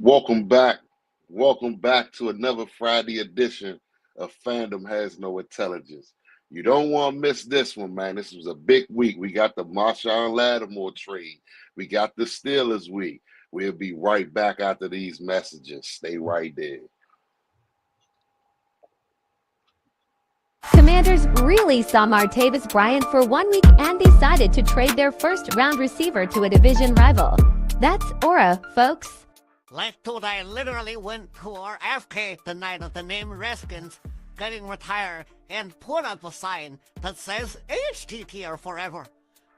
Welcome back. Welcome back to another Friday edition of Fandom Has No Intelligence. You don't want to miss this one, man. This was a big week. We got the Marshawn Lattimore trade. We got the Steelers week. We'll be right back after these messages. Stay right there. Commanders really saw Martavis Bryant for 1 week and decided to trade their first-round receiver to a division rival. That's Aura, folks. Last dude, I literally went to our FK the night of the name Redskins getting retired and put up a sign that says HTTR forever.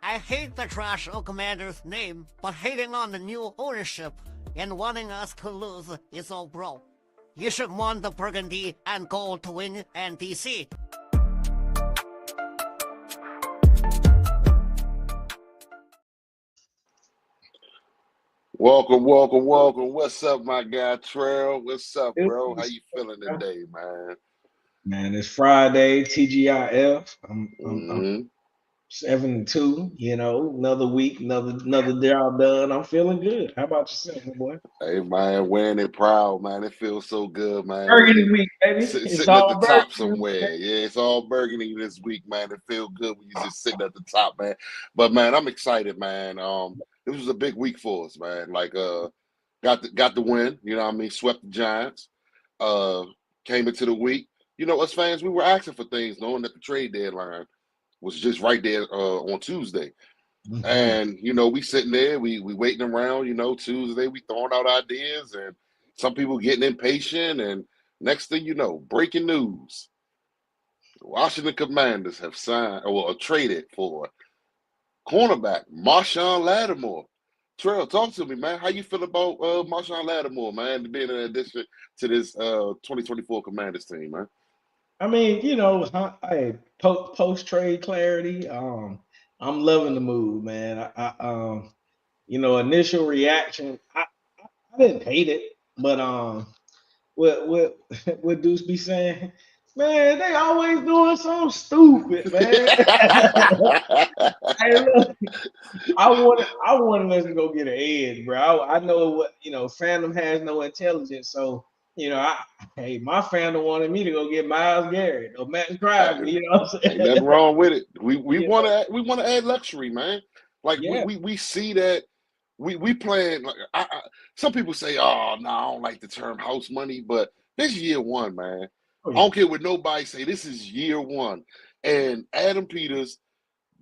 I hate the trash of Commander's name, but hating on the new ownership and wanting us to lose is all bro. You should want the burgundy and gold to win NDC. Welcome. What's up, my guy Trail? What's up, bro? How you feeling today, man? Man, it's Friday, TGIF. I'm Mm-hmm. 7-2. You know, another week, another job done. I'm feeling good. How about yourself, my boy? Hey, man, wearing it proud, man. It feels so good, man. Burgundy week, baby. It's Sitting at the all top burgundy. somewhere. Yeah, it's all burgundy this week, man. It feels good when you're just sitting at the top, man. But man, I'm excited, man. This was a big week for us, man. Like, got the win. You know what I mean? Swept the Giants. Came into the week. You know, us fans, we were asking for things, knowing that the trade deadline was just right there on Tuesday. Mhm. And, you know, we sitting there, we waiting around, you know, Tuesday, we throwing out ideas and some people getting impatient. And next thing you know, breaking news. The Washington Commanders have signed or traded for cornerback Marshawn Lattimore. Trail, talk to me, man. How you feel about Marshawn Lattimore, man, being an addition to this 2024 Commanders team, man? I mean, you know, hey, post trade clarity. I'm loving the move, man. You know, initial reaction, I didn't hate it, but what what Deuce be saying? Man, they always doing something stupid, man. Hey, look, I wanted us to go get an edge, bro. I know what fandom has no intelligence, so hey, my fandom wanted me to go get Miles Garrett or Matt Crosby. You know what I'm Ain't nothing saying? wrong with it. We You want know? to add luxury, man. Like Yeah. we see that we playing. Like some people say, oh no, I don't like the term house money, but this year one, man. Oh, I yeah. don't care what nobody say. This is year one, and Adam Peters,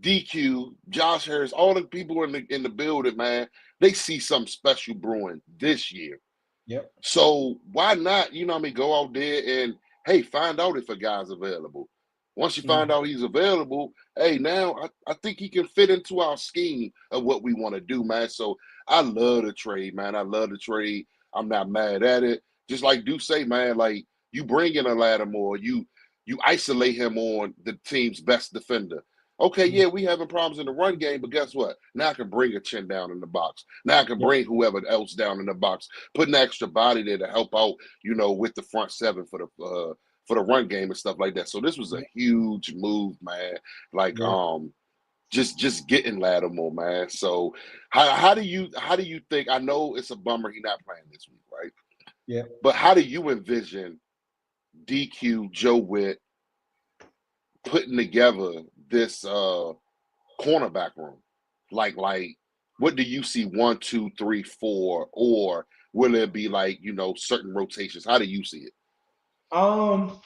DQ, Josh Harris, all the people in the building, man. They see something special brewing this year. Yep. So why not, you know what I mean, go out there and, hey, find out if a guy's available. Once you find out he's available, hey, now I think he can fit into our scheme of what we want to do, man. So I love the trade, man. I love the trade. I'm not mad at it. Just like Deuce say, man, like you bring in a Lattimore, you isolate him on the team's best defender. Okay, yeah, we having problems in the run game, but guess what? Now I can bring a chin down in the box. Now I can Yep. bring whoever else down in the box, put an extra body there to help out, you know, with the front seven for the run game and stuff like that. So this was a huge move, man. Like Yeah. just getting Lattimore, man. So how do you think? I know it's a bummer he's not playing this week, right? Yeah. But how do you envision DQ, Joe Witt putting together this cornerback room? Like what do you see? 1, 2, 3, 4, or will it be like, you know, certain rotations? How do you see it? Um,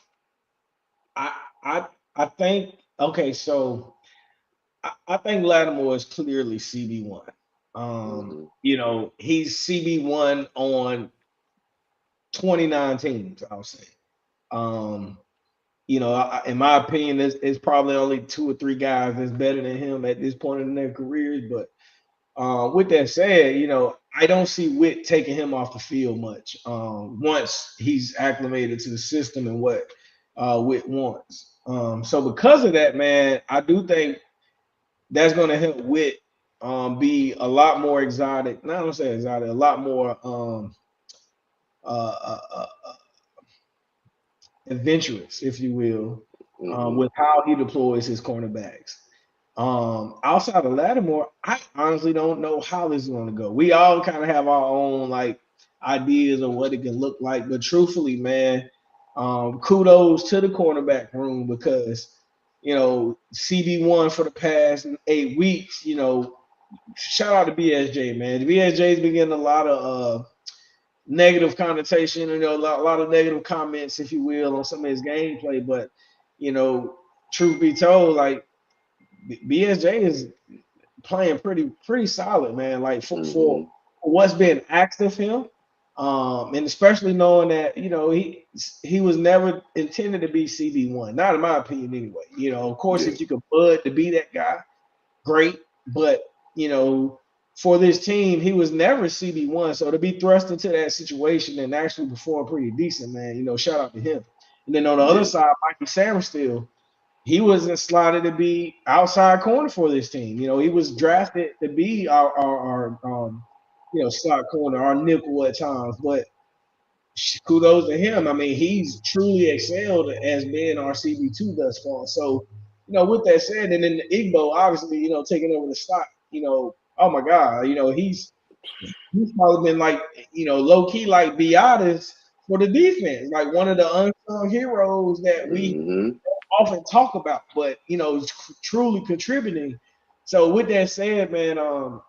I I think okay, so I think Lattimore is clearly CB1. Mm-hmm. You know, he's CB1 on 29 teams, I'll say. Um, you know, in my opinion, it's probably only 2 or 3 guys that's better than him at this point in their careers. But with that said, you know, I don't see Witt taking him off the field much once he's acclimated to the system and what Witt wants. So because of that, man, I do think that's going to help Witt be a lot more exotic. Not gonna say exotic, a lot more uh, uh, uh, adventurous, if you will, Mm-hmm. with how he deploys his cornerbacks. Outside of Lattimore, I honestly don't know how this is going to go. We all kind of have our own like ideas of what it can look like. But truthfully, man, kudos to the cornerback room because CB1 for the past 8 weeks. Shout out to BSJ, man. BSJ's been getting a lot of negative connotation, a lot of negative comments, if you will, on some of his gameplay. But truth be told, like BSJ is playing pretty solid, man. Like for what's been asked of him, and especially knowing that he was never intended to be CB1, not in my opinion anyway. Of course, if you could bud to be that guy, great. But for this team, he was never CB1. So to be thrust into that situation and actually perform pretty decent, man, shout out to him. And then on the other side, Mikey Samerstill, he wasn't slotted to be outside corner for this team. He was drafted to be our slot corner, our nickel at times. But kudos to him. I mean, he's truly excelled as being our CB2 thus far. So, with that said, and then Igbo, obviously, taking over the slot, oh my God, he's probably been like, low key like Biotis for the defense, like one of the unsung heroes that we often talk about, but truly contributing. So with that said, man, the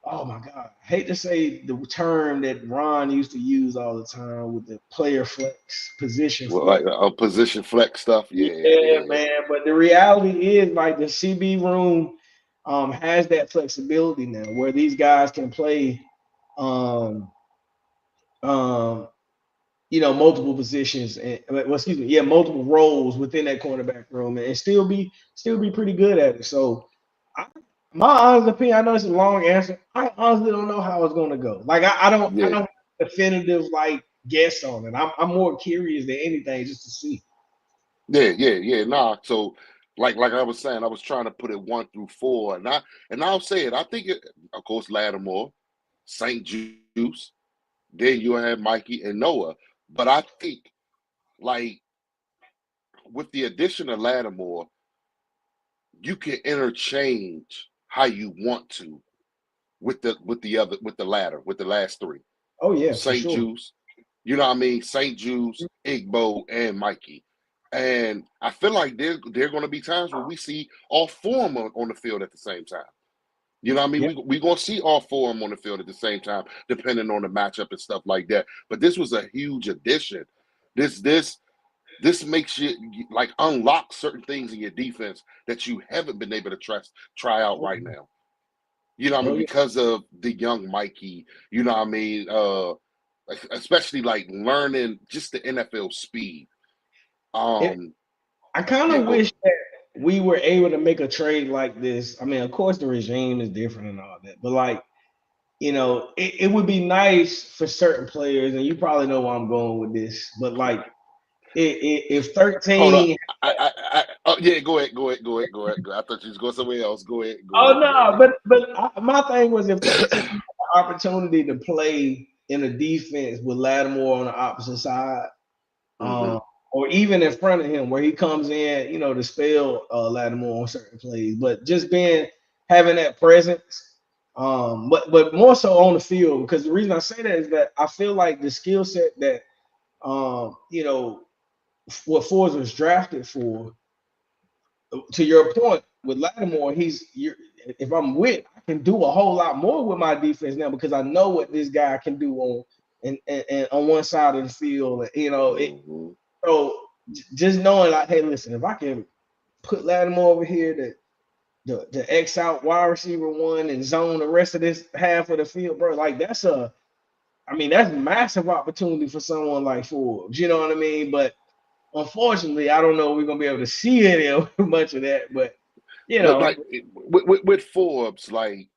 oh my God, I hate to say the term that Ron used to use all the time with the player flex position. Well, like position flex stuff, yeah, man. But the reality is, like, the CB room has that flexibility now, where these guys can play, multiple positions and multiple roles within that cornerback room, and still be pretty good at it. So, my honest opinion, I know it's a long answer. I honestly don't know how it's going to go. Like, I don't have a definitive like guess on it. I'm more curious than anything just to see. Yeah. Nah. So, like I was saying, I was trying to put it 1 through 4, and I'll say it. I think it, of course, Lattimore, St. Juice, then you have Mikey and Noah. But I think, like, with the addition of Lattimore, you can interchange how you want to with the last 3. Oh yeah, St. sure. Juice, St. Juice, Igbo, and Mikey. And I feel like there are going to be times where we see all 4 of them on the field at the same time. We're going to see all 4 of them on the field at the same time, depending on the matchup and stuff like that. But this was a huge addition. This makes you like unlock certain things in your defense that you haven't been able to try out right now. Because of the young Mikey, especially like learning just the NFL speed. I kind of wish that we were able to make a trade like this. I mean, of course, the regime is different and all that, but like, it would be nice for certain players, and you probably know where I'm going with this, but like, if 13. Hold on. Go ahead. I thought you was going somewhere else. Go ahead. But my thing was, if 13 had the opportunity to play in a defense with Lattimore on the opposite side, or even in front of him, where he comes in, to spell Lattimore on certain plays, but just having that presence, but more so on the field, because the reason I say that is that I feel like the skill set that what Forbes was drafted for. To your point with Lattimore, if I'm I can do a whole lot more with my defense now because I know what this guy can do on one side of the field. So just knowing, like, hey, listen, if I can put Lattimore over here to X out wide receiver 1 and zone the rest of this half of the field, bro, like that's massive opportunity for someone like Forbes. You know what I mean? But unfortunately, I don't know if we're gonna be able to see any much of that. But like with Forbes, like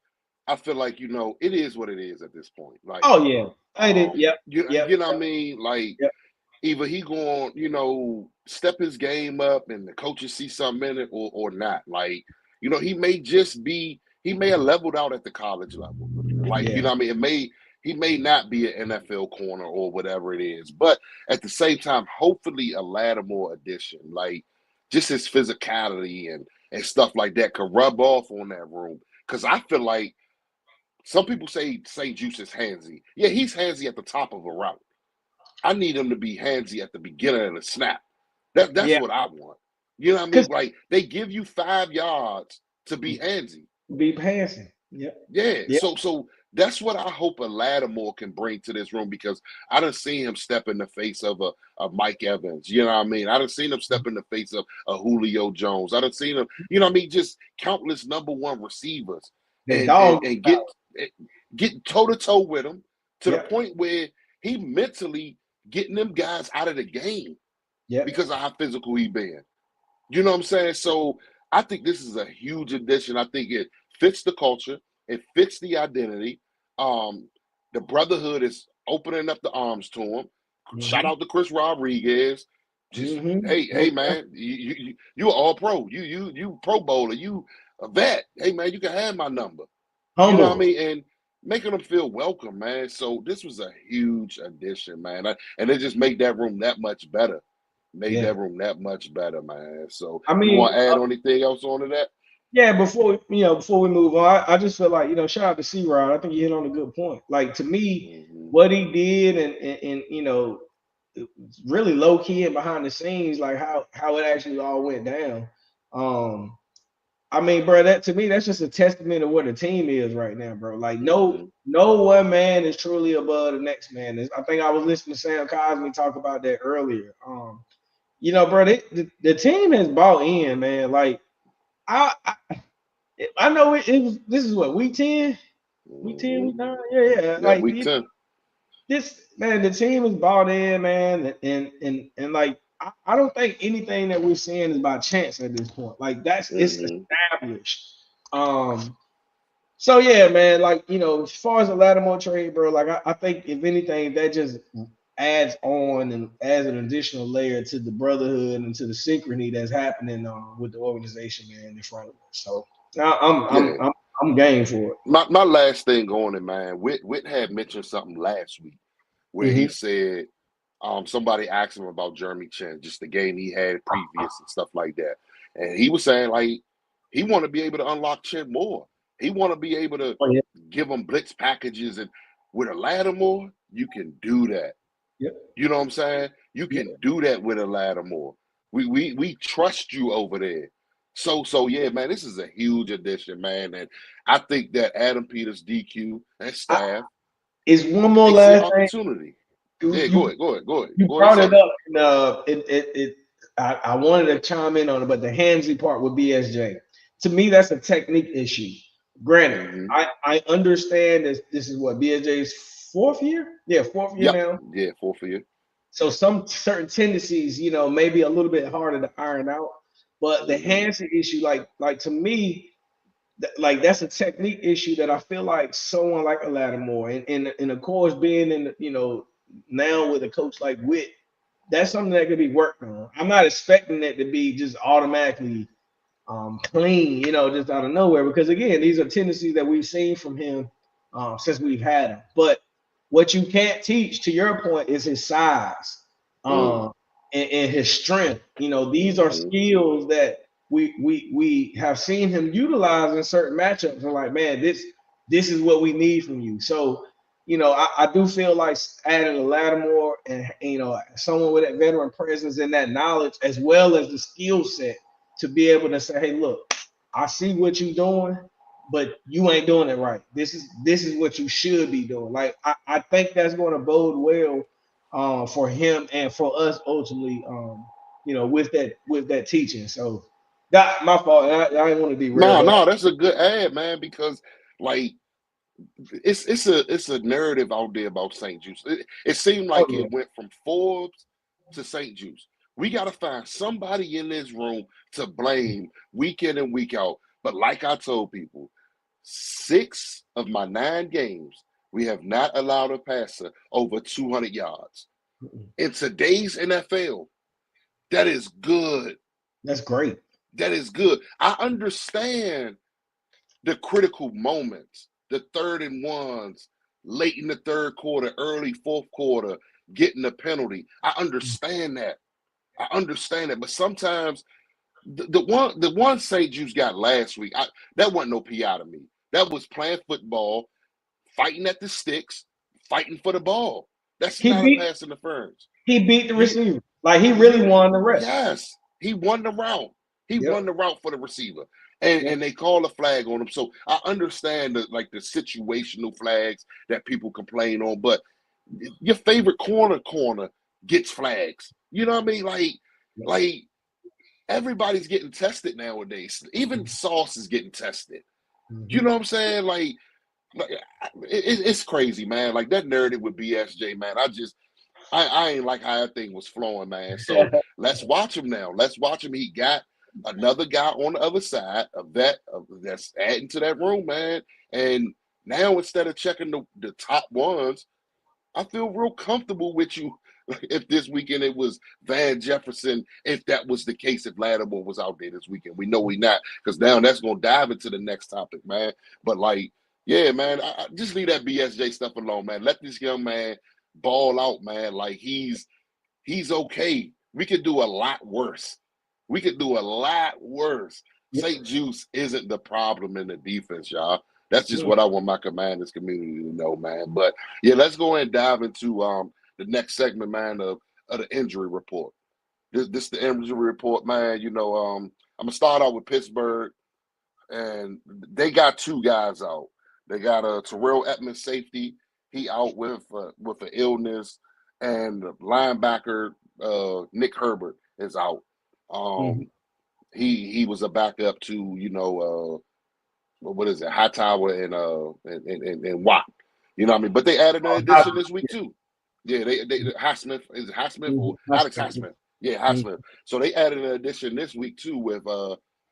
I feel like it is what it is at this point. Like, oh yeah, I did. Yep. You know what I mean? Like, either he going step his game up and the coaches see something in it, or not. Like, he may have leveled out at the college level. Like, you know what I mean? He may not be an NFL corner or whatever it is, but at the same time, hopefully a Lattimore addition, like just his physicality and stuff like that, could rub off on that room. Because I feel like Some people say St. Juice is handsy. Yeah, he's handsy at the top of a route. I need him to be handsy at the beginning of the snap. That's Yeah, what I want. You know what I mean? because Like they give you 5 yards to be handsy. be passing. Yep. Yeah. Yep. So that's what I hope a Lattimore can bring to this room because I done seen him step in the face of a Mike Evans. You know what I mean? I done seen him step in the face of a Julio Jones. I done seen him, you know what I mean, just countless number one receivers The and dog. get toe to toe with him to the Yep. point where he mentally getting them guys out of the game Yep. because of how physical he been. You know what I'm saying? So I think this is a huge addition. I think it fits the culture. It fits the identity. The brotherhood is opening up the arms to him. Shout out to Chris Rodriguez. Just hey man, you all pro. You pro bowler. You a vet. Hey man, you can have my number. You know what I Humble. mean? And making them feel welcome, man. So this was a huge addition, man. And it just made that room that much better. Made Yeah. that room that much better, man. So I you mean, want to add anything else onto that? yeah, before we move on, I just feel like, shout out to C Rod. I think you hit on a good point. Like to me, Mm-hmm. what he did and it was really low key and behind the scenes, like how it actually all went down. I mean, bro, that to me, that's just a testament of what the team is right now, bro. Like Mm-hmm. no one man is truly above the next man. I think I was listening to Sam Cosmi talk about that earlier. Bro, the team has bought in, man. Like I I know it was. This is what week 10, week 10, Mm-hmm. week 9. Yeah. Yeah, Like week 10. this man, the team is bought in, man, and like I don't think anything that we're seeing is by chance at this point. Like it's Mm-hmm. established. Um. So yeah, man. Like as far as the Lattimore trade, bro. Like I think if anything, that just adds on and adds an additional layer to the brotherhood and to the synchrony that's happening with the organization, man, in front of us. So Yeah. I'm game for it. My last thing on it, man. Whit had mentioned something last week where he Mm-hmm. said somebody asked him about Jeremy Chin, just the game he had previous and stuff like that. And he was saying like he want to be able to unlock Chin more. He want to be able to Oh, yeah. give him blitz packages, and with a Lattimore, you can do that. Yep. You know what I'm saying? You Yeah. can do that with a Lattimore. We trust you over there. So yeah, man, this is a huge addition, man. And I think that Adam Peters, DQ, and staff Is one more they see an last thing. opportunity. You Yeah, go ahead. Go ahead brought and it say it. up, and I wanted to chime in on it, but the handsy part with BSJ. To me, that's a technique issue. Granted, Mm-hmm. I understand this is what BSJ's fourth year? Yeah, fourth year Yep. now. Yeah, 4 for you. So some certain tendencies, maybe a little bit harder to iron out. But the handsy issue, like to me, like that's a technique issue that I feel like someone like a Lattimore and of course being in now with a coach like Witt, that's something that could be worked on. I'm not expecting it to be just automatically clean, just out of nowhere, because again, these are tendencies that we've seen from him since we've had him. But what you can't teach, to your point, is his size and his strength. These are skills that we have seen him utilize in certain matchups. And like, man, this is what we need from you. So, I do feel like adding a Lattimore and someone with that veteran presence and that knowledge, as well as the skill set, to be able to say, hey, look, I see what you're doing, but you ain't doing it right. This is what you should be doing. Like I think that's going to bode well for him and for us ultimately, with that teaching. So that my fault. I didn't want to derail, but No, that's a good ad, man, because like it's a narrative out there about St. Juice. It seemed oh like yeah, it went from Forbes to St. Juice. We got to find somebody in this room to blame week in and week out. But like I told people, 6 of my 9 games, we have not allowed a passer over 200 yards. In today's NFL, that is good. that's great. That is good. I understand the critical moments, the 3rd and 1s, late in the 3rd quarter, early 4th quarter, getting a penalty. I understand that. But sometimes the one St. Juice got last week, that wasn't no PI to me. That was playing football. fighting at the sticks, fighting for the ball. That's He not a beat pass interference. he beat the He receiver. Like he really won the rep. yes, he won the route. He Yep. won the route for the receiver, and they call a flag on him. So I understand the situational flags that people complain on, but your favorite corner gets flags. You know what I mean? Like everybody's getting tested nowadays. Even Sauce is getting tested. You know what I'm saying? Like it's crazy, man. Like that narrative with BSJ, man. I ain't like how that thing was flowing, man. So let's watch him now. Let's watch him. He got another guy on the other side, a vet that's adding to that room, man. And now instead of checking the top ones, I feel real comfortable with you. If this weekend it was Van Jefferson, if that was the case, if Lattimore was out there this weekend, we know we not, because now that's gonna dive into the next topic, man. But like, yeah, man, I just leave that BSJ stuff alone, man. Let this young man ball out, man. Like he's okay. We could do a lot worse. We could do a lot worse. St. Juice isn't the problem in the defense, y'all. That's just what I want my Commanders community to know, man. But yeah, let's go ahead and dive into the next segment, man, of the injury report. This the injury report, man. You know, I'm gonna start out with Pittsburgh, and they got two guys out. They got a Terrell Edmonds safety. He out with an illness, and the linebacker Nick Herbert is out. He was a backup to what is it, Hightower and Watt. You know what I mean? But they added an addition this week too. Yeah, they Highsmith, is it Highsmith or Alex Highsmith? Yeah, Highsmith. So they added an addition this week too with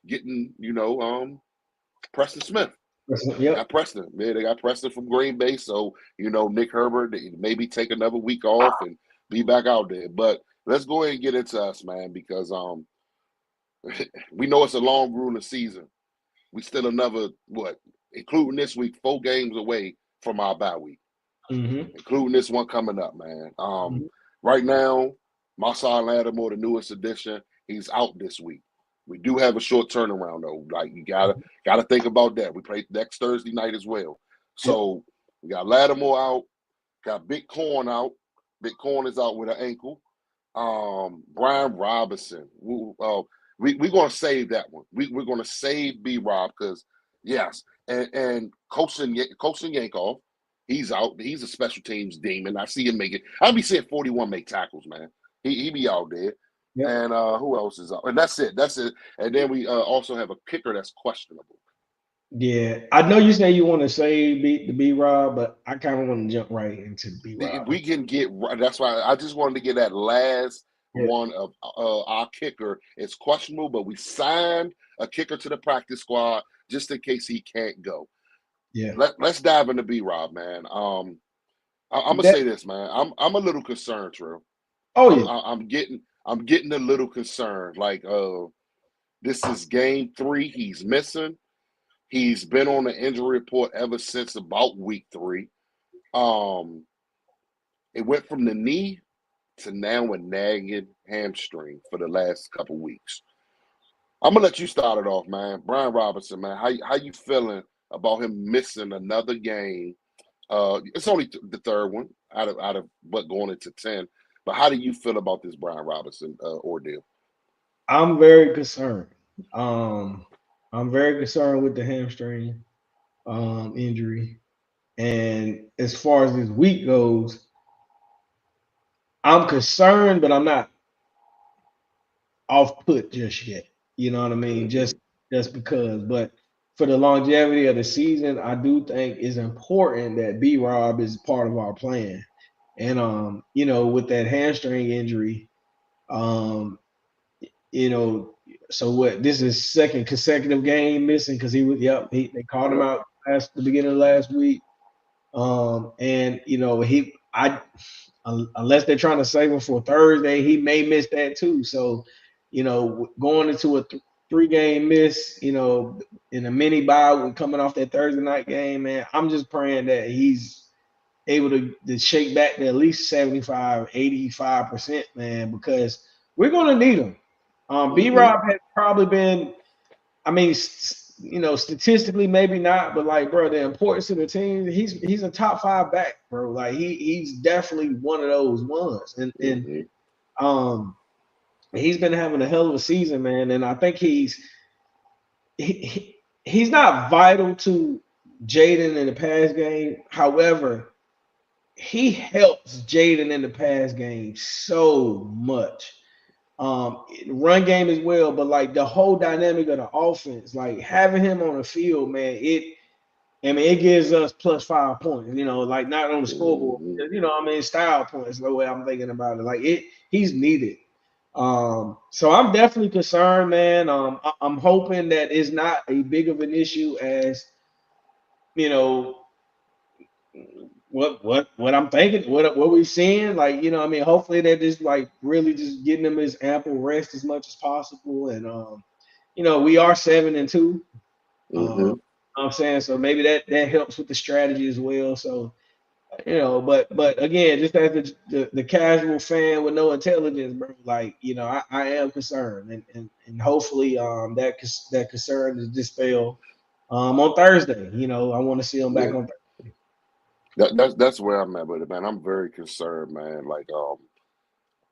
getting Preston Smith. They got Preston. Yeah, they got Preston from Green Bay. So Nick Herbert maybe take another week off and be back out there. But let's go ahead and get into us, man, because we know it's a long, grueling season. We still another, including this week, 4 games away from our bye week, including this one coming up, man. Right now, Marshon Lattimore, the newest addition, he's out this week. We do have a short turnaround, though. Like, you gotta think about that. We play next Thursday night as well. So we got Lattimore out, got Big Corn out. Big Corn is out with an ankle. Brian Robinson. We're going to save that one. We're going to save B-Rob because, yes. And Colson Yankoff, he's out. He's a special teams demon. I see him making – I'll be seeing 41 make tackles, man. He be out there. Yep. And who else is out? And that's it. And then we also have a kicker that's questionable. Yeah. I know you say you want to save the B-Rob, but I kind of want to jump right into the B-Rob. We can get – that's why I just wanted to get that last – one of our kicker is questionable, but we signed a kicker to the practice squad just in case he can't go. Yeah. Let's dive into B-Rob, man. I'm gonna say this, man. I'm a little concerned, Trill. Oh yeah. I'm getting a little concerned. Like this is game 3. He's missing. He's been on the injury report ever since about week 3. It went from the knee to now a nagging hamstring for the last couple weeks. I'm gonna let you start it off, man. Brian Robinson, man, how you feeling about him missing another game? It's only the third one out of what going into 10. But how do you feel about this Brian Robinson ordeal? I'm very concerned. I'm very concerned with the hamstring injury, and as far as this week goes, I'm concerned, but I'm not off put just yet. You know what I mean? Just because. But for the longevity of the season, I do think it's important that B-Rob is part of our plan. And with that hamstring injury, so what? This is second consecutive game missing because they called him out the beginning of last week. Unless they're trying to save him for Thursday, he may miss that too. So, going into a 3-game miss, in a mini bye, coming off that Thursday night game, man, I'm just praying that he's able to shake back to at least 75, 85%, man, because we're going to need him. B-Rob has probably been, statistically maybe not, but like, bro, the importance of the team, he's a top 5 back, bro. Like he's definitely one of those ones, and Mm-hmm. um, he's been having a hell of a season, man. And I think he's not vital to Jaden in the pass game. However, he helps Jaden in the pass game so much. Run game as well, but like the whole dynamic of the offense, like having him on the field, man, it gives us +5 points, like not on the scoreboard, Mm-hmm. style points, the way I'm thinking about it. Like he's needed. So I'm definitely concerned, man. I'm hoping that it's not a big of an issue as you know what I'm thinking, what we're seeing, like hopefully they're just like really just getting them as ample rest as much as possible, and we are 7-2. Mm-hmm. I'm saying so maybe that helps with the strategy as well. So but again, just as the casual fan with no intelligence, bro, like I am concerned, and hopefully that concern is dispelled on Thursday. I want to see them back Yeah. on Thursday. That's where I'm at with it, man. I'm very concerned, man. Like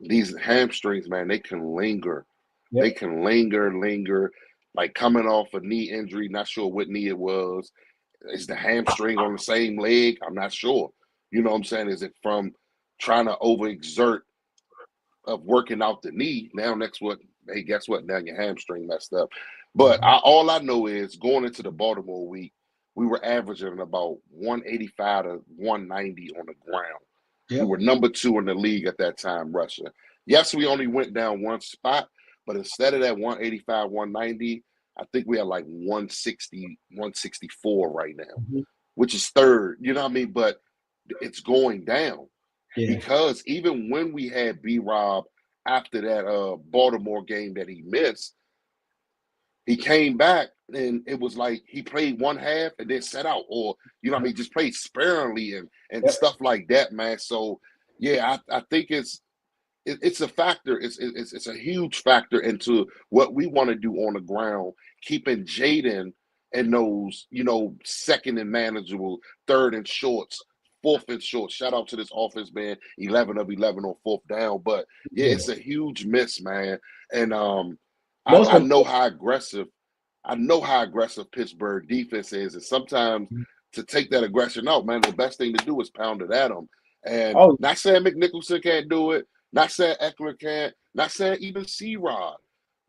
these hamstrings, man, they can linger. They Yep. can linger. Like coming off a knee injury, not sure what knee it was. Is the hamstring on the same leg? I'm not sure. You know what I'm saying? Is it from trying to overexert of working out the knee? Now, next what? Hey, guess what? Now your hamstring messed up. But all I know is going into the Baltimore week, we were averaging about 185 to 190 on the ground. We Yep. were number 2 in the league at that time, rushing. Yes, we only went down one spot, but instead of that 185, 190, I think we had like 160, 164 right now, Mhm. which is third. You know what I mean? But it's going down Yeah. because even when we had B-Rob after that Baltimore game that he missed, he came back and it was like he played one half and then set out, or just played sparingly and Yep. stuff like that, man. So yeah, I think it's a factor. It's a huge factor into what we want to do on the ground, keeping Jaden and those second and manageable, third and shorts, fourth and short. Shout out to this offense, man. 11 of 11 on fourth down, but yeah, Yeah. it's a huge miss, man. And Most I of know how aggressive. I know how aggressive Pittsburgh defense is, and sometimes to take that aggression out, man, the best thing to do is pound it at them. And oh not saying McNicholson can't do it, not saying Eckler can't, not saying even C-Rod,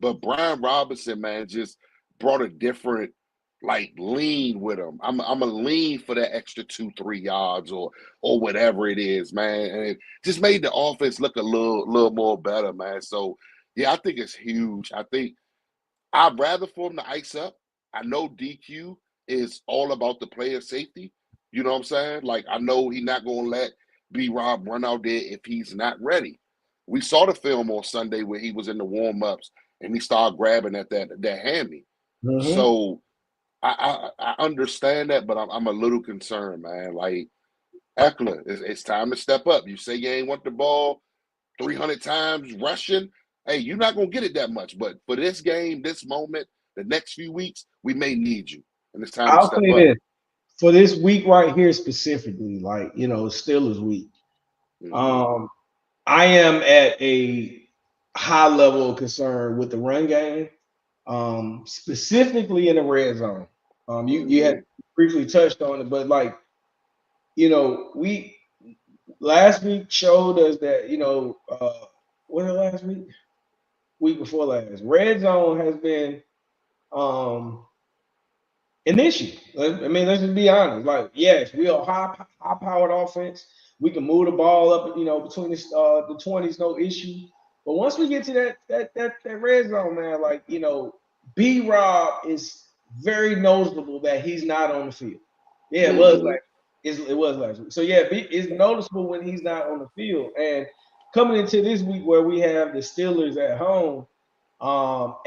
but Brian Robinson, man, just brought a different like lean with him. I'm a lean for that extra 2-3 yards or whatever it is, man, and it just made the offense look a little more better, man. So yeah, I think it's huge. I think I'd rather for him to ice up. I know DQ is all about the player safety. You know what I'm saying? Like I know he's not gonna let B Rob run out there if he's not ready. We saw the film on Sunday where he was in the warm-ups and he started grabbing at that hammy. mhm. So I understand that, but I'm a little concerned, man. Like Eckler, it's time to step up. You say you ain't want the ball 300 times rushing. Hey, you're not going to get it that much. But for this game, this moment, the next few weeks, we may need you. And it's time to I'll step say up. this for this week right here specifically, like Steelers week. Mm-hmm. Um, I am at a high level of concern with the run game, specifically in the red zone. You Mm-hmm. had briefly touched on it, but like we last week showed us that what was it last week? Week before last, red zone has been um an issue. I mean, let's just be honest. Like, yes, we are high powered offense. We can move the ball up, between the 20s, no issue. But once we get to that red zone, man, like B Rob is very noticeable that he's not on the field. Yeah, Mm-hmm. it was last week. So yeah, it's noticeable when he's not on the field. And coming into this week where we have the Steelers at home,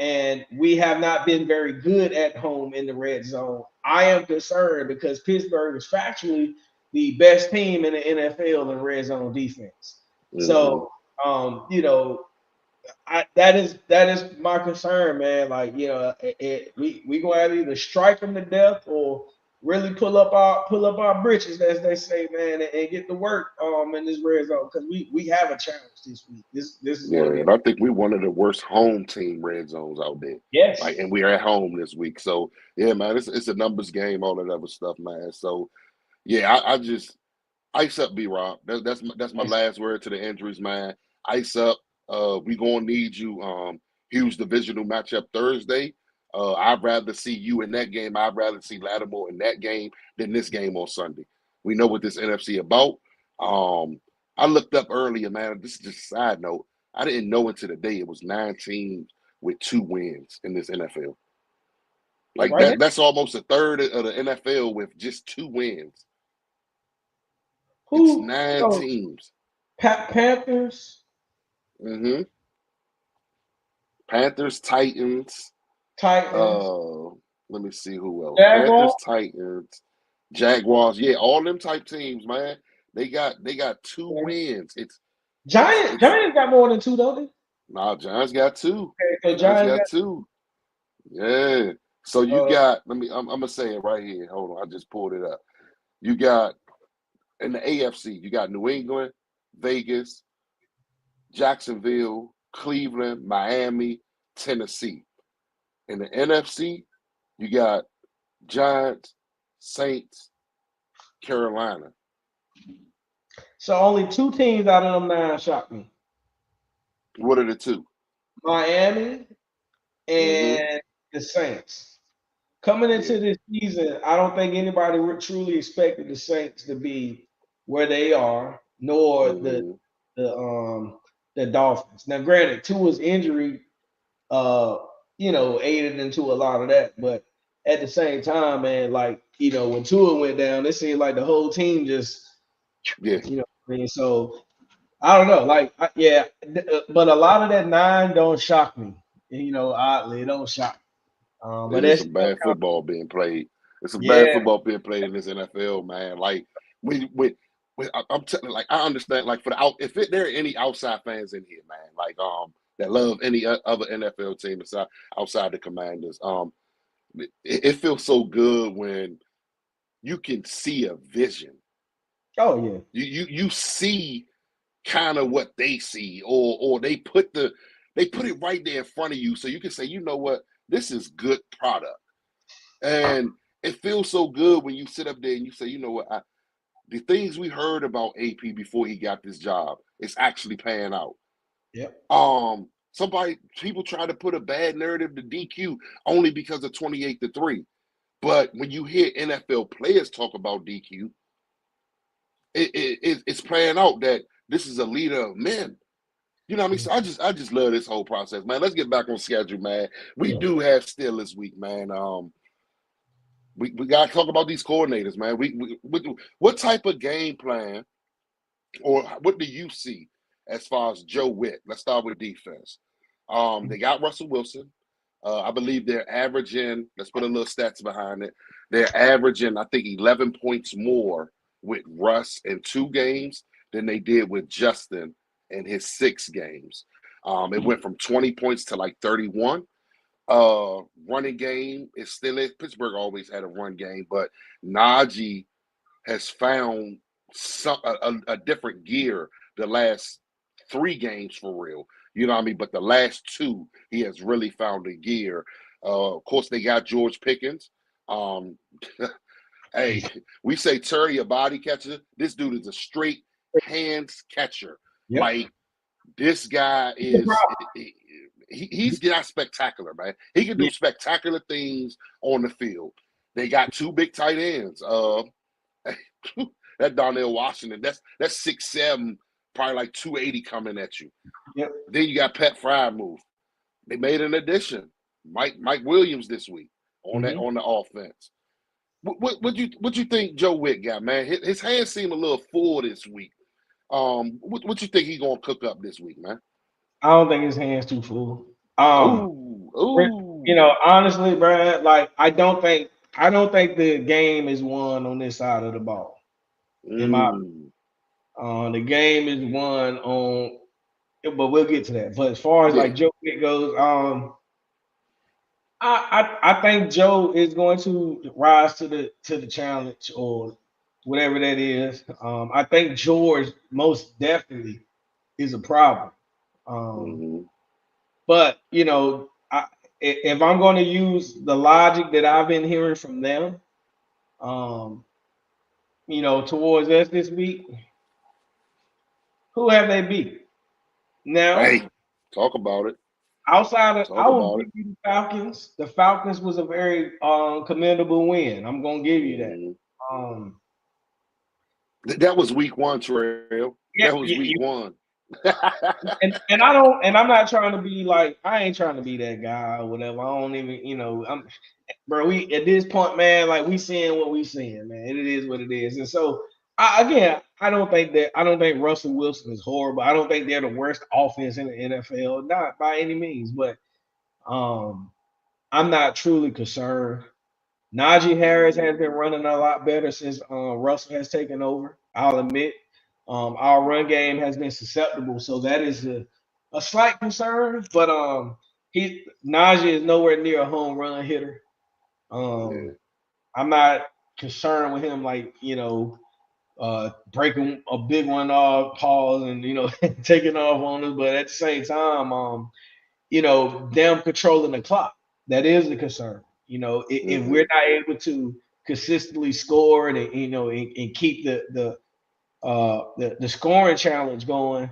and we have not been very good at home in the red zone. I am concerned because Pittsburgh is factually the best team in the NFL in red zone defense. Mm-hmm. So, um, you know, that is my concern, man. Like, we gonna have to either strike them to death or really pull up our britches, as they say, man, and get to work in this red zone, because we have a challenge this week. This is Yeah, gonna be and I think we're one of the worst home team red zones out there. Like, yes. and we are at home this week. So yeah, man, it's a numbers game, all that other stuff, man. So yeah, I just ice up, B Rob. That's my Yes. last word to the injuries, man. Ice up. We gonna need you. Huge divisional matchup Thursday. I'd rather see you in that game. I'd rather see Lattimore in that game than this game on Sunday. We know what this NFC about. Um, I looked up earlier, man. This is just a side note. I didn't know until today it was 9 teams with 2 wins in this NFL. Like Right here. that's almost a third of the NFL with just 2 wins. It's Who? 9 teams. Panthers, hmm Panthers, Titans. Titans, Uh, Let me see who else. Jaguars, Panthers, Titans, Jaguars. Yeah, all them type teams, man. They got 2 wins. It's Giants got more than two, don't they? nah. Giants got two. Okay, so Giants Giants got two. Yeah. So you got got. Let me. I'm gonna say it right here. Hold on. I just pulled it up. You got in the AFC. You got New England, Vegas, Jacksonville, Cleveland, Miami, Tennessee. In the NFC, you got Giants, Saints, Carolina. so only two teams out of them nine shocked me: What are the two? Miami Mm-hmm. and the Saints. Coming into Yeah. this season, I don't think anybody truly expected the Saints to be where they are, nor Mm-hmm. the um the Dolphins. Now, granted, Tua's injury, uh, aided into a lot of that, but at the same time, man, like, when Tua went down, it seemed like the whole team just, Yeah. what I mean. So I don't know, like, but a lot of that nine don't shock me. Oddly, it don't shock me. But It's just that's some still bad kind of, football being played. There's some bad yeah. football being played in this NFL, man. Like I'm telling, like I understand, like for the out, if there are any outside fans in here, man, like that love any other NFL team outside the Commanders, it feels so good when you can see a vision. Oh yeah. You see kind of what they see, or they put it right there in front of you, so you can say, you know what, this is good product, and it feels so good when you sit up there and you say, you know what, the things we heard about AP before he got this job, it's actually paying out. Yep. People try to put a bad narrative to DQ only because of 28-3, but when you hear NFL players talk about DQ, it's playing out that this is a leader of men. You know what I mean? So I just love this whole process, man. Let's get back on schedule, man. We Yeah. do have still this week, man. We gotta talk about these coordinators, man. What type of game plan or what do you see as far as Joe Witt? Let's start with defense. They got Russell Wilson. I believe they're averaging. Let's put a little stats behind it. They're averaging, I think, 11 points more with Russ in 2 games than they did with Justin in his 6 games. It went from 20 points to like 31. Running game is still it. Pittsburgh always had a run game, but Najee has found a different gear the last 3 games for real. You know what I mean? But the last 2, he has really found a gear. Of course, they got George Pickens. Um, hey, we say Terry a body catcher. This dude is a straight hands catcher. Yep. Like this guy is. He's not spectacular, man. He can do Yeah. spectacular things on the field. They got 2 big tight ends. That Darnell Washington, that's 6'7", probably like 280 coming at you. Yep. Then you got Pat Frymouth. They made an addition, Mike Williams this week on that Mm-hmm. on the offense. What you think Joe Witt got, man? His hands seem a little full this week. What you think he gonna cook up this week, man? I don't think his hands too full. Ooh, ooh. Honestly, Brad, like I don't think the game is won on this side of the ball. In my Mm. the game is won on but we'll get to that. But as far as Yeah. like Joe Witt goes, I think Joe is going to rise to the challenge or whatever that is. I think George most definitely is a problem. Um, Mm-hmm. but if I'm going to use the logic that I've been hearing from them, um, towards us this week, who have they beat? Hey, Now, talk about it. outside of, Talk I will about give it. you the Falcons. The Falcons was a very commendable win. I'm gonna give you that. Mm-hmm. Um, That was week one, Trail. That yeah, was week one. and I'm not trying to be like, I ain't trying to be that guy or whatever. I don't even, I'm, bro. We at this point, man, like we seeing what we seeing, man. It is what it is. And so, I don't think Russell Wilson is horrible. I don't think they're the worst offense in the NFL, not by any means. But um, I'm not truly concerned. Najee Harris has been running a lot better since Russell has taken over. I'll admit, our run game has been susceptible, so that is a slight concern. But Najee is nowhere near a home run hitter. Yeah. Um, I'm not concerned with him, like breaking a big one off, pause, and taking off on us. But at the same time, them controlling the clock. That is the concern. If Mm-hmm. we're not able to consistently score and keep the scoring challenge going,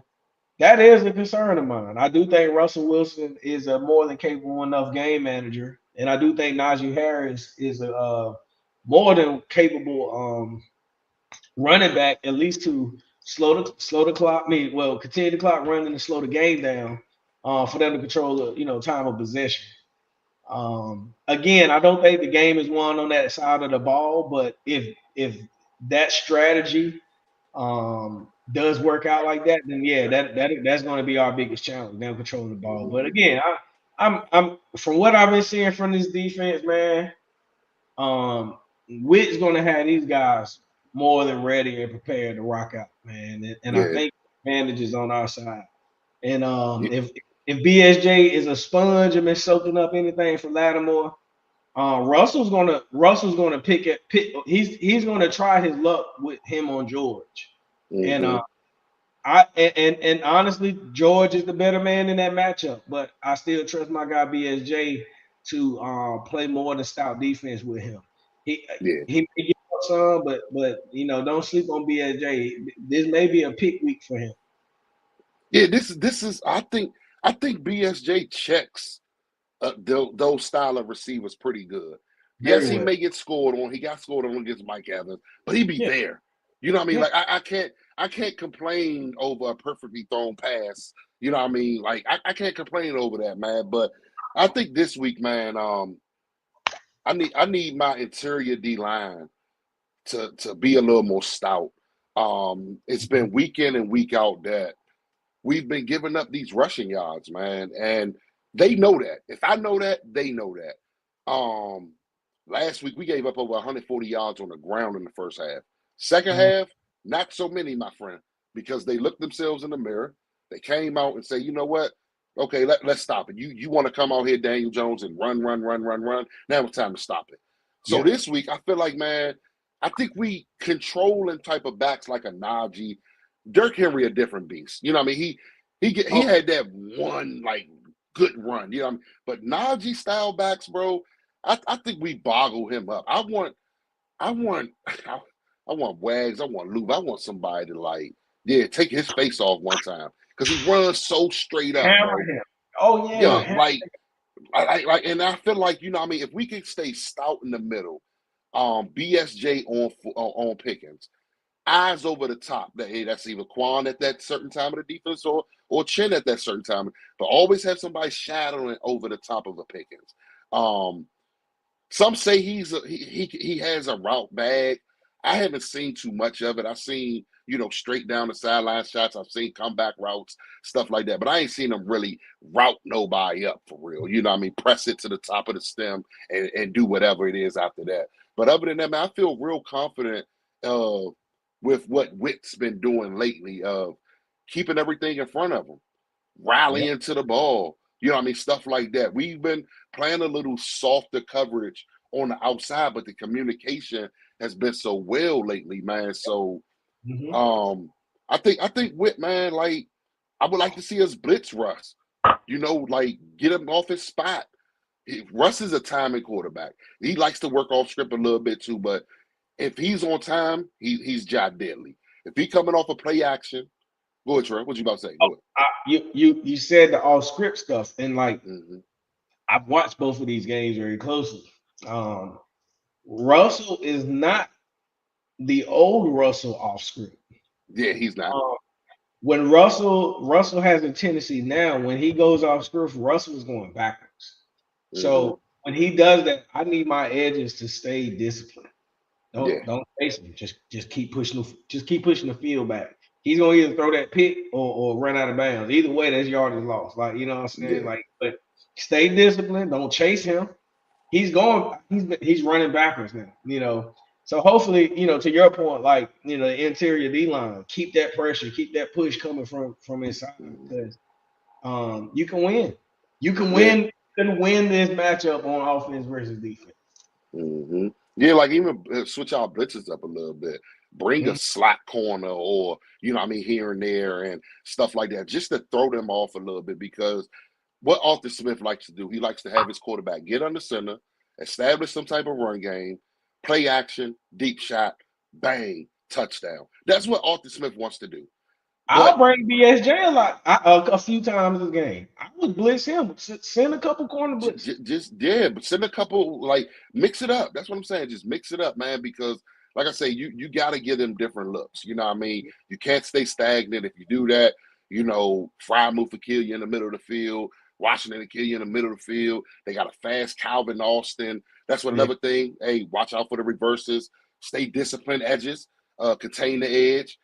that is a concern of mine. I do think Russell Wilson is a more than capable enough game manager, and I do think Najee Harris is a more than capable running back, at least to slow the clock. Continue the clock running and slow the game down for them to control the time of possession. Again, I don't think the game is won on that side of the ball, but if that strategy does work out like that, then yeah, that's going to be our biggest challenge, them controlling the ball. But Mm-hmm. again, I'm from what I've been seeing from this defense, man. Witt's going to have these guys more than ready and prepared to rock out, man, and I Yeah. think the advantage is on our side. And Yeah. if BSJ is a sponge and been soaking up anything from Lattimore, Russell's gonna pick. He's gonna try his luck with him on George, and Mm-hmm. and honestly, George is the better man in that matchup. But I still trust my guy BSJ to play more than stout defense with him. He Yeah. he may give up some, but don't sleep on BSJ. This may be a pick week for him. Yeah. This is. I think BSJ checks those style of receivers pretty good. Yes, Very he well. may get scored on. He got scored on against Mike Evans, but he be Yeah, there. You know what I mean? yeah. Like I can't complain over a perfectly thrown pass. You know what I mean? Like I can't complain over that, man. But I think this week, man, I need my interior D line to be a little more stout. It's been week in and week out that we've been giving up these rushing yards, man, and they know that. If I know that, they know that. Last week we gave up over 140 yards on the ground in the first half. Second Mhm. half, not so many, my friend, because they looked themselves in the mirror. They came out and say, you know what? Okay, let's stop it. You want to come out here, Daniel Jones, and run, run, run, run, run. Now it's time to stop it. So Yeah. this week, I feel like, man, I think we controlling type of backs like a Najee. Dirk Henry a different beast. You know what I mean? He Oh, had that one like good run. You know what I mean? But Najee style backs, bro, I think we boggle him up. I want I want Wags, I want Lube, I want somebody to like, yeah, take his face off one time. Because he runs so straight up, hammer bro. him. Oh Yeah, yeah. like and I feel like, you know what I mean, if we can stay stout in the middle, BSJ on Pickens, eyes over the top. That hey, that's either Quan at that certain time of the defense or Chin at that certain time. But always have somebody shadowing over the top of a Pickens. Um, some say he has a route bag. I haven't seen too much of it. I've seen, straight down the sideline shots. I've seen comeback routes, stuff like that. But I ain't seen him really route nobody up for real. You know what I mean? Press it to the top of the stem and do whatever it is after that. But other than that, man, I feel real confident with what Witt's been doing lately of keeping everything in front of him. rallying to the ball. You know what I mean? Stuff like that. We've been playing a little softer coverage on the outside, but the communication has been so well lately, man. So I think Whit, man, like I would like to see us blitz Russ. You know, like get him off his spot. Russ is a timing quarterback. He likes to work off script a little bit too, but if he's on time, he's job deadly. If he coming off a play action, go ahead, Trey. What you about to say? Go ahead. You said the off script stuff, and like I've watched both of these games very closely. Russell is not the old Russell off script. Yeah, he's not. When Russell has a tendency now, when he goes off script, Russell is going backwards. So when he does that, I need my edges to stay disciplined. Don't face him. Just keep pushing the field back. He's gonna either throw that pick or run out of bounds. Either way, that's yardage lost. Like, you know what I'm saying? Like, but stay disciplined. Don't chase him. He's running backwards now. You know. So hopefully, you know, to your point, like, you know, the interior D line, keep that pressure, keep that push coming from inside, because you can win. You can win. You can win this matchup on offense versus defense. Yeah, like even switch our blitzes up a little bit. Bring a slot corner or, you know what I mean, here and there and stuff like that, just to throw them off a little bit, because what Arthur Smith likes to do, he likes to have his quarterback get under center, establish some type of run game, play action, deep shot, bang, touchdown. That's what Arthur Smith wants to do. I'll bring BSJ a few times this game. I would blitz him. Send a couple corner blitz. But send a couple, like, mix it up. That's what I'm saying. Just mix it up, man, because like I say, you got to give them different looks. You know what I mean? You can't stay stagnant. If you do that, you know, Frymuth will kill you in the middle of the field. Washington will kill you in the middle of the field. They got a fast Calvin Austin. That's another thing. Hey, watch out for the reverses. Stay disciplined edges. Contain the edge.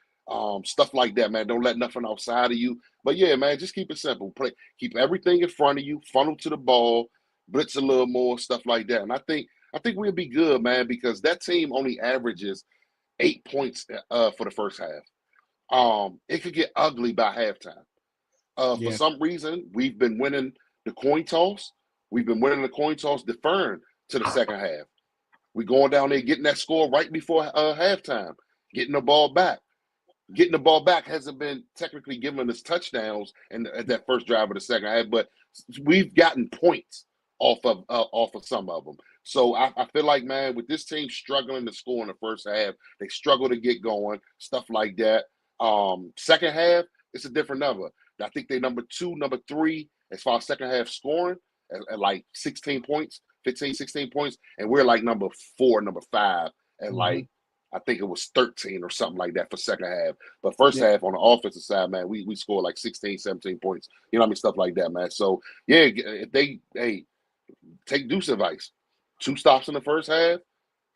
Stuff like that, man. Don't let nothing outside of you. But yeah, man, just keep it simple. Keep everything in front of you. Funnel to the ball. Blitz a little more. Stuff like that. And I think we'll be good, man, because that team only averages 8 points for the first half. It could get ugly by halftime. For some reason, we've been winning the coin toss. We've been winning the coin toss, deferring to the second half. We're going down there getting that score right before halftime, getting the ball back. Getting the ball back hasn't been technically giving us touchdowns at that first drive of the second half, but we've gotten points off of some of them. So I feel like, man, with this team struggling to score in the first half, they struggle to get going, stuff like that. Second half, it's a different number. I think they number 2, number 3 as far as second half scoring at like 16 points, 15, 16 points, and we're like number 4, number 5 at like, I think it was 13 or something like that for second half. But first half on the offensive side, man, we scored like 16, 17 points. You know what I mean? Stuff like that, man. So, yeah, if they, take Deuce advice. 2 stops in the first half,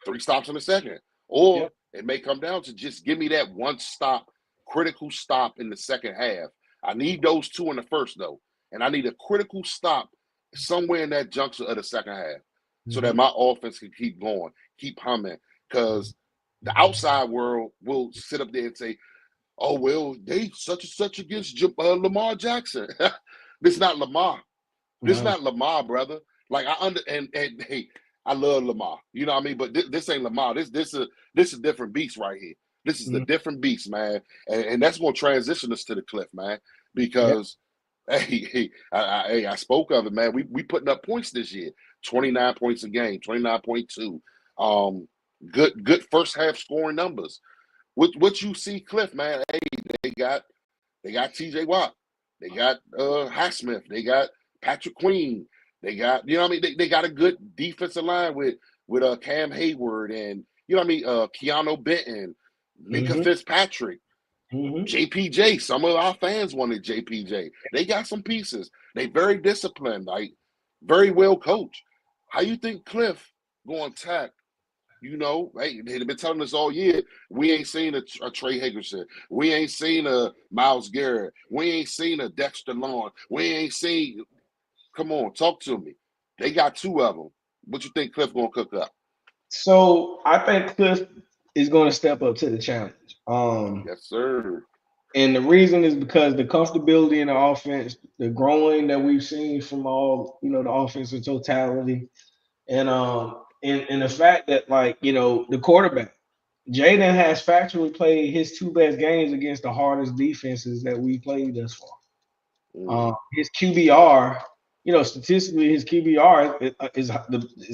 3 stops in the second. Or it may come down to just give me that one stop, critical stop in the second half. I need those 2 in the first, though. And I need a critical stop somewhere in that juncture of the second half so that my offense can keep going, keep humming. Because the outside world will sit up there and say, oh, well, they such and such against Lamar Jackson. This not Lamar. This not Lamar, brother. Like, and hey, I love Lamar. You know what I mean? But this ain't Lamar. This is a different beast right here. This is a different beast, man. And that's going to transition us to the cliff, man. Because, I spoke of it, man. We putting up points this year. 29 points a game, 29.2. Good first half scoring numbers. What you see, Cliff, man? Hey, they got T.J. Watt, they got Highsmith, they got Patrick Queen, they got, you know what I mean? They got a good defensive line with Cam Hayward and, you know what I mean, Keanu Benton, Minka Fitzpatrick, JPJ. Some of our fans wanted JPJ. They got some pieces. They very disciplined, like very well coached. How you think Cliff going to attack? You know, hey, they've been telling us all year, we ain't seen a Trey Higginson. We ain't seen a Myles Garrett. We ain't seen a Dexter Lawn. We ain't seen – come on, talk to me. They got 2 of them. What you think Cliff going to cook up? So I think Cliff is going to step up to the challenge. Yes, sir. And the reason is because the comfortability in the offense, the growing that we've seen from all, the offensive totality, and the fact that, like, the quarterback, Jaden has factually played his two best games against the hardest defenses that we played thus far. His QBR, statistically, his QBR is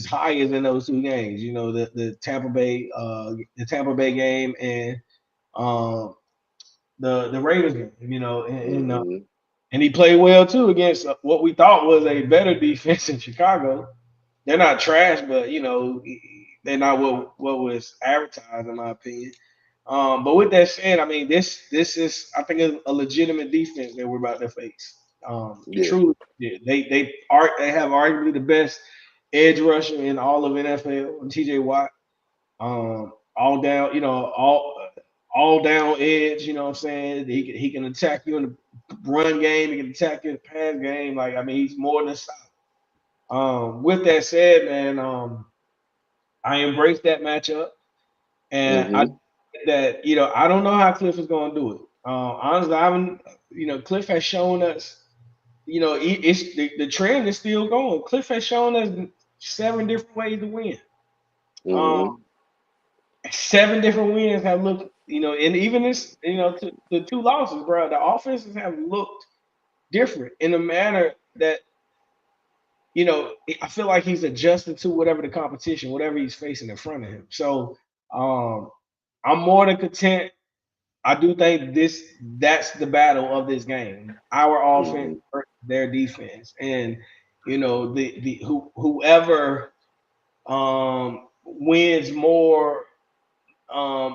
highest in those two games. The Tampa Bay game and the Raiders game. And he played well too against what we thought was a better defense in Chicago. They're not trash, but they're not what was advertised, in my opinion. But with that said, I mean, this is, I think, a legitimate defense that we're about to face. Truly, yeah, they have arguably the best edge rusher in all of NFL, TJ Watt. All down, all down edge. You know what I'm saying? He can attack you in the run game. He can attack you in the pass game. Like, I mean, he's more than solid. With that said, man, I embrace that matchup, and I don't know how Cliff is going to do it. Honestly, I haven't. Cliff has shown us. It's the trend is still going. Cliff has shown us 7 different ways to win. 7 different wins have looked, and even this, the 2 losses, bro, the offenses have looked different in a manner that, I feel like he's adjusted to whatever the competition, whatever he's facing in front of him. So I'm more than content. I do think that's the battle of this game. Our offense versus their defense. And, whoever wins more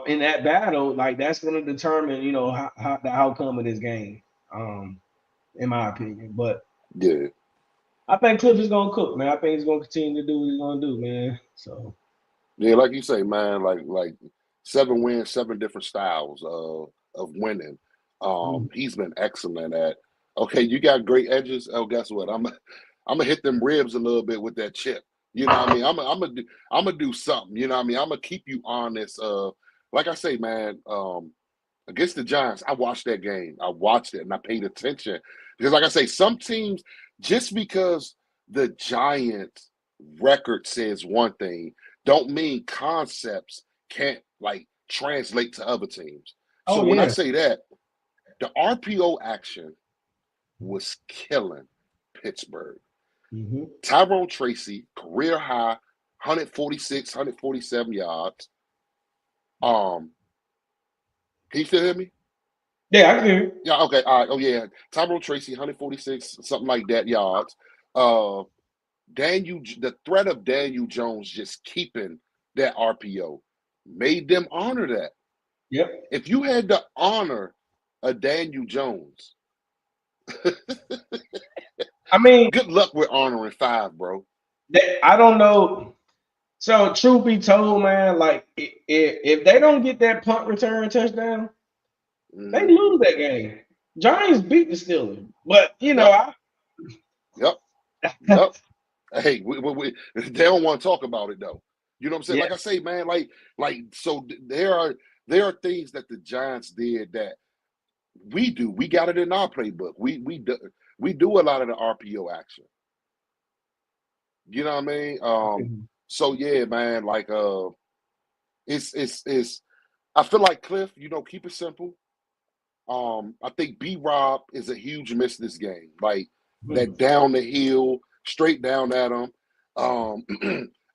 in that battle, like, that's going to determine, how the outcome of this game, in my opinion. But yeah, I think Cliff is going to cook, man. I think he's going to continue to do what he's going to do, man. So yeah, like you say, man, like 7 wins, 7 different styles of winning. He's been excellent at. Okay, you got great edges. Oh, guess what? I'm gonna hit them ribs a little bit with that chip. You know what I mean? I'm gonna do something. You know what I mean? I'm gonna keep you honest. Like I say, man, against the Giants, I watched that game. I watched it and I paid attention because, like I say, some teams, just because the Giants record says one thing, don't mean concepts can't, like, translate to other teams. So when I say that, the RPO action was killing Pittsburgh. Tyrone Tracy, career high, 146, 147 yards. Can you still hear me? Yeah, I can hear you. Yeah, okay. All right. Oh, yeah. Tyrone Tracy, 146, something like that, yards. The threat of Daniel Jones just keeping that RPO made them honor that. Yep. If you had to honor a Daniel Jones, I mean, good luck with honoring 5, bro. I don't know. So, truth be told, man, like, if they don't get that punt return touchdown, they lose that game. Giants beat the Steelers, but Yep. Hey, they don't want to talk about it though. You know what I'm saying? Yeah. Like I say, man, so there are things that the Giants did that we do. We got it in our playbook. We do a lot of the RPO action. You know what I mean? So yeah, man, like it's I feel like Cliff, keep it simple. I think B-Rob is a huge miss this game. Like that down the hill, straight down at him.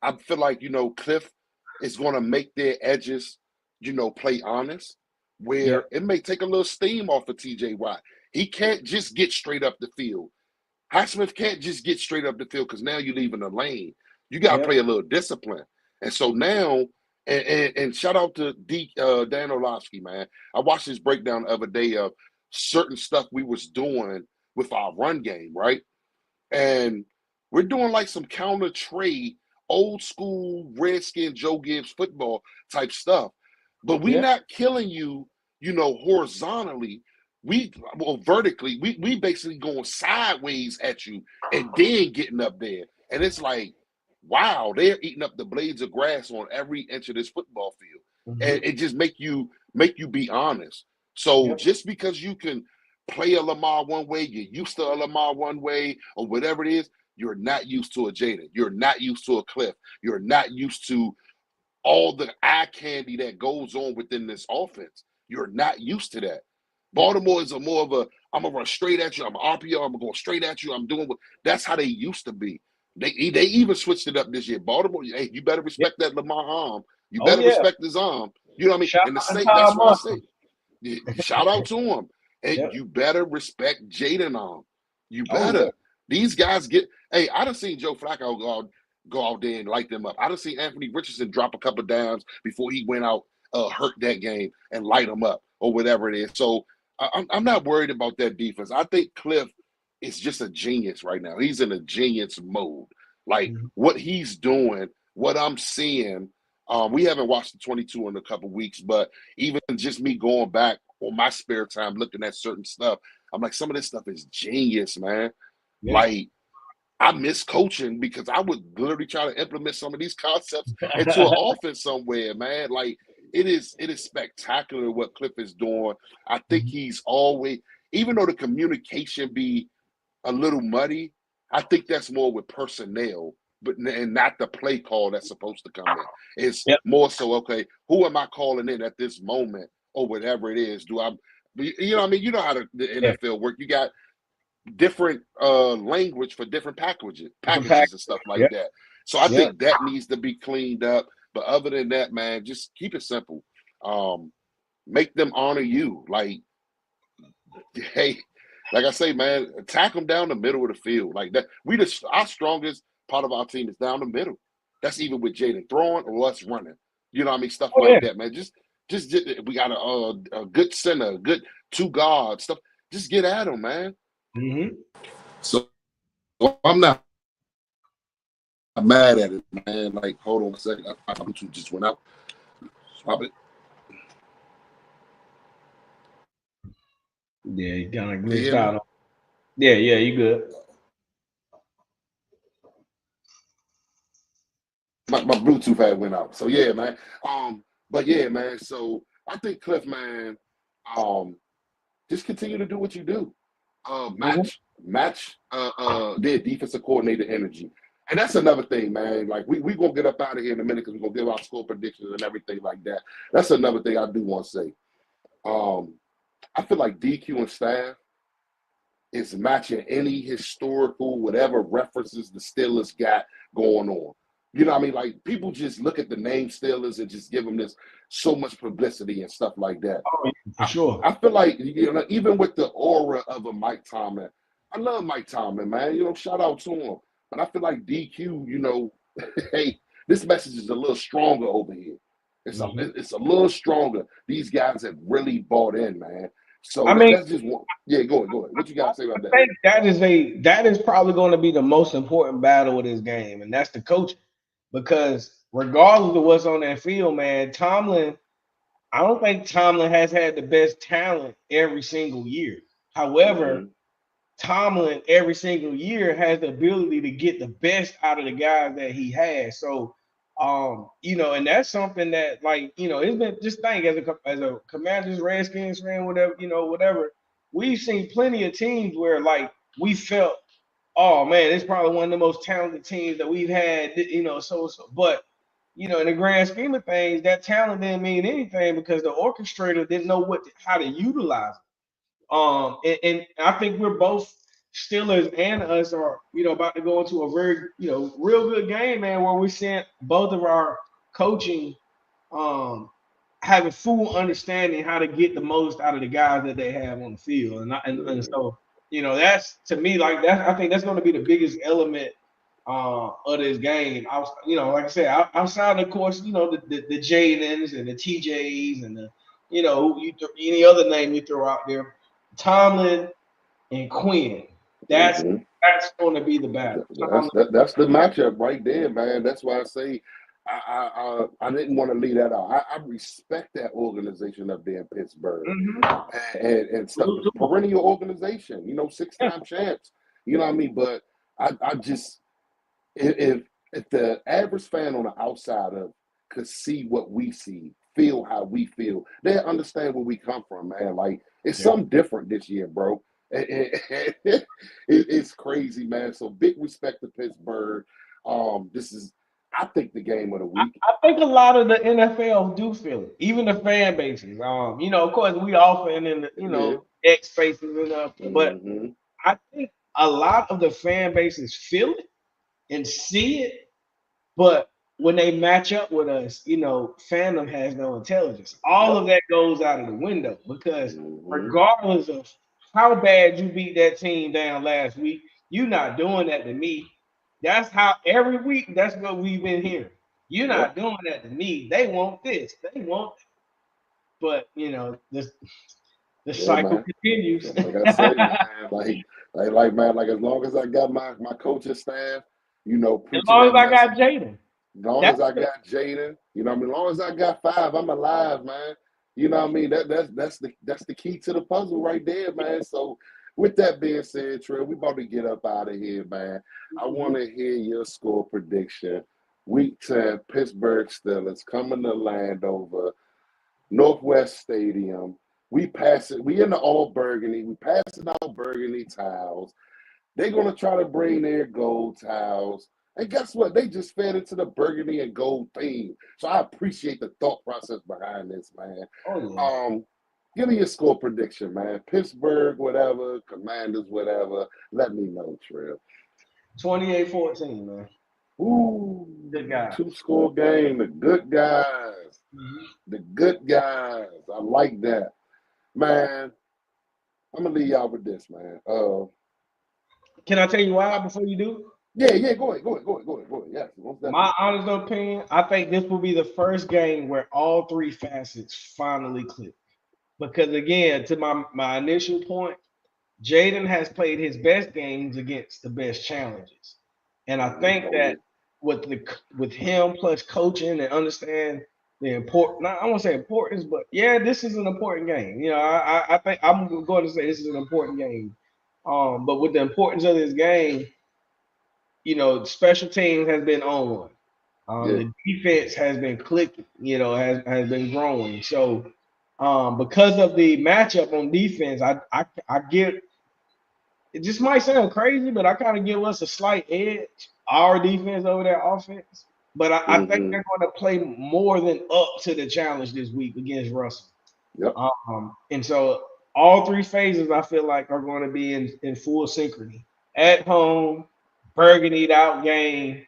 I feel like, Cliff is going to make their edges, play honest, where it may take a little steam off of TJ Watt. He can't just get straight up the field. Highsmith can't just get straight up the field because now you're leaving the lane. You got to play a little discipline. And so now, and shout out to Dan Orlovsky, man. I watched his breakdown the other day of certain stuff we was doing with our run game, right? And we're doing like some counter trade, old school Redskin Joe Gibbs football type stuff. But we're not killing you, horizontally. Vertically, we basically going sideways at you and then getting up there. And it's like, wow, they're eating up the blades of grass on every inch of this football field. And it just make you be honest. So Yep. just because you can play a Lamar one way, you're used to a Lamar one way, or whatever it is, you're not used to a Jaden. You're not used to a Cliff. You're not used to all the eye candy that goes on within this offense. You're not used to that. Baltimore is more of a, I'm gonna run straight at you. I'm RPO. I'm going straight at you. I'm doing what. That's how they used to be. They even switched it up this year. Baltimore, hey, you better Yep. respect that Lamar arm. You Oh better yeah. respect his arm. You know what I mean? Shout And the out to same. That's Todd why I Monson. say, shout out to him. And Yep. you better respect Jaden arm. You Oh yeah. better. These guys get. Hey, I done seen Joe Flacco go out there and light them up. I done seen Anthony Richardson drop a couple downs before he went out, hurt that game and light them up or whatever it is. So I'm not worried about that defense. I think Cliff is just a genius right now. He's in a genius mode. Like what he's doing, what I'm seeing. We haven't watched the 22 in a couple weeks, but even just me going back on my spare time looking at certain stuff, I'm like, some of this stuff is genius, man. Yeah. Like I miss coaching because I would literally try to implement some of these concepts into an offense somewhere, man. Like it is spectacular what Cliff is doing. I think he's always, even though the communication be a little muddy, I think that's more with personnel, and not the play call that's supposed to come in. It's more so, okay, who am I calling in at this moment or whatever it is? You know what I mean? You know how the NFL work. You got different language for different packages and stuff like that. So I think that needs to be cleaned up. But other than that, man, just keep it simple. Make them honor you. Like, hey, like I say, man, attack them down the middle of the field. Like that, our strongest part of our team is down the middle. That's even with Jaden throwing or us running. You know what I mean? Stuff like that, man. Just we got a good center, a good two guards, stuff. Just get at them, man. So I'm not mad at it, man. Like, hold on a second. My Bluetooth just went out. Swap it. Yeah, you kind of glitched out. Yeah, you good. My Bluetooth had went out. So yeah, man. But yeah, man. So I think Cliff, man, just continue to do what you do. Match their defensive coordinator energy. And that's another thing, man. Like we're gonna get up out of here in a minute because we're gonna give our score predictions and everything like that. That's another thing I do want to say. I feel like DQ and staff is matching any historical whatever references the Steelers got going on. You know what I mean? Like people just look at the name Steelers and just give them this so much publicity and stuff like that. Oh, for sure. I feel like, you know, even with the aura of a Mike Tomlin, I love Mike Tomlin, man. You know, shout out to him. But I feel like DQ, you know, hey, this message is a little stronger over here. It's a little stronger. These guys have really bought in, man. So that's just one. Yeah, go ahead. What you got to say about that? I think that is probably going to be the most important battle of this game, and that's the coaching. Because regardless of what's on that field, man, Tomlin, I don't think Tomlin has had the best talent every single year. However, Tomlin every single year has the ability to get the best out of the guys that he has. So, you know, and that's something that, like, you know, it's been, just think as a Commanders, Redskins fan, whatever, you know, whatever. We've seen plenty of teams where, like, we felt, oh man, it's probably one of the most talented teams that we've had, you know, so. But, you know, in the grand scheme of things, that talent didn't mean anything because the orchestrator didn't know how to utilize it. And I think we're both, Steelers and us, are, you know, about to go into a very, you know, real good game, man, where we're seeing both of our coaching having full understanding how to get the most out of the guys that they have on the field. And so, you know, that's, to me, like, that, I think that's going to be the biggest element of this game. You know, like I said, outside, of course, you know, the Jadens and the TJs and the, you know, any other name you throw out there, Tomlin and Quinn. That's going to be the battle. That's the matchup right there, man. That's why I say I didn't want to leave that out. I respect that organization up there in Pittsburgh and stuff. Perennial organization, you know, 6-time champs. You know what I mean? But I just, if the average fan on the outside of could see what we see feel how we feel. They understand where we come from, man. Like, it's Yeah. something different this year, bro. It's crazy, man. So big respect to Pittsburgh. This is, I think, the game of the week. I think a lot of the NFL do feel it, even the fan bases. Of course, we often in the, Yeah. X spaces and stuff, but Mm-hmm. I think a lot of the fan bases feel it and see it, but when they match up with us, fandom has no intelligence. All Yep. of that goes out of the window because Mm-hmm. regardless of how bad you beat that team down last week, you're not doing that to me. That's how every week, that's what we've been hearing. You're Yep. not doing that to me. They want this. They want that. But the Yeah, cycle man. continues. Like I say, man, man, like as long as I got my coaching staff, As preaching long as that I got message. Jaden. As long as That's I got Jaden, as long as I got 5, I'm alive, man. You know what I mean? That's the key to the puzzle right there, man. So with that being said, Trey, we about to get up out of here, man. I want to hear your score prediction. Week 10, Pittsburgh Steelers coming to Landover, Northwest Stadium. We pass it. We in the all burgundy. We passing out burgundy towels. They're gonna try to bring their gold towels. And guess what? They just fed into the burgundy and gold theme. So I appreciate the thought process behind this, man. Oh, yeah. Give me your score prediction, man. Pittsburgh, whatever, Commanders, whatever. Let me know, Trill. 28-14, man. Ooh, Good guy. 2-score game. The good guys. The good guys. I like that. Man, I'm gonna leave y'all with this, man. Can I tell you why before you do? Yeah, go ahead. Yes, most My definitely. honest opinion, I think this will be the first game where all three facets finally click. Because again, to my initial point, Jaden has played his best games against the best challenges. And I think Oh, yeah. that with him plus coaching and understand the important, I won't say importance, but yeah, this is an important game. I think I'm going to say this is an important game. But with the importance of this game, special teams has been on one. Yeah. The defense has been clicking, has been growing. So because of the matchup on defense, I get it. Just might sound crazy, but I kind of give us a slight edge, our defense over their offense. But I think Mm-hmm. they're going to play more than up to the challenge this week against Russell. Yep. And so all three phases I feel like are going to be in full synchrony. At home, burgundied out game,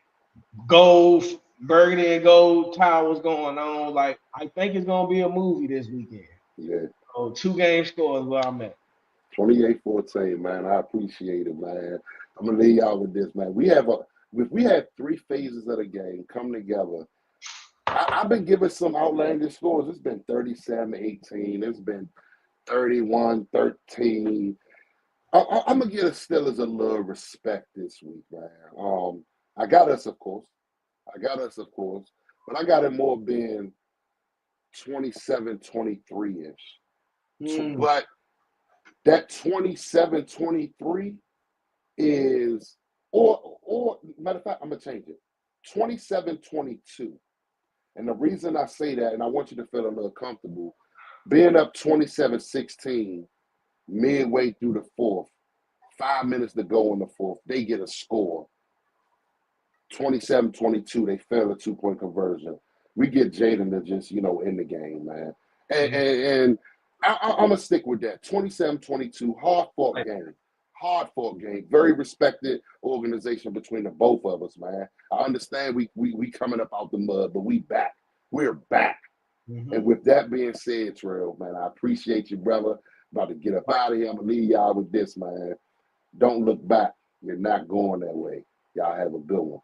gold, burgundy and gold towers going on. Like, I think it's going to be a movie this weekend. Yeah. So 2-game score is where I'm at. 28-14, man. I appreciate it, man. I'm gonna leave y'all with this, man. If we had 3 phases of the game come together, I've been giving some outlandish scores. It's been 37-18. It's been 31-13. I'm gonna give the Steelers a little respect this week, man. I got us, of course. But I got it more being 27-23-ish. But that 27-23 is, or matter of fact, I'm gonna change it. 27-22. And the reason I say that, and I want you to feel a little comfortable, being up 27-16 midway through the fourth, 5 minutes to go in the fourth, they get a score. 27-22, they fail a 2-point conversion. We get Jaden to just, in the game, man. And I'm going to stick with that. 27-22, hard-fought game. Very respected organization between the both of us, man. I understand we coming up out the mud, but we back. We're back. And with that being said, Trail, man, I appreciate you, brother. About to get up out of here. I'm going to leave y'all with this, man. Don't look back. You're not going that way. Y'all have a good one.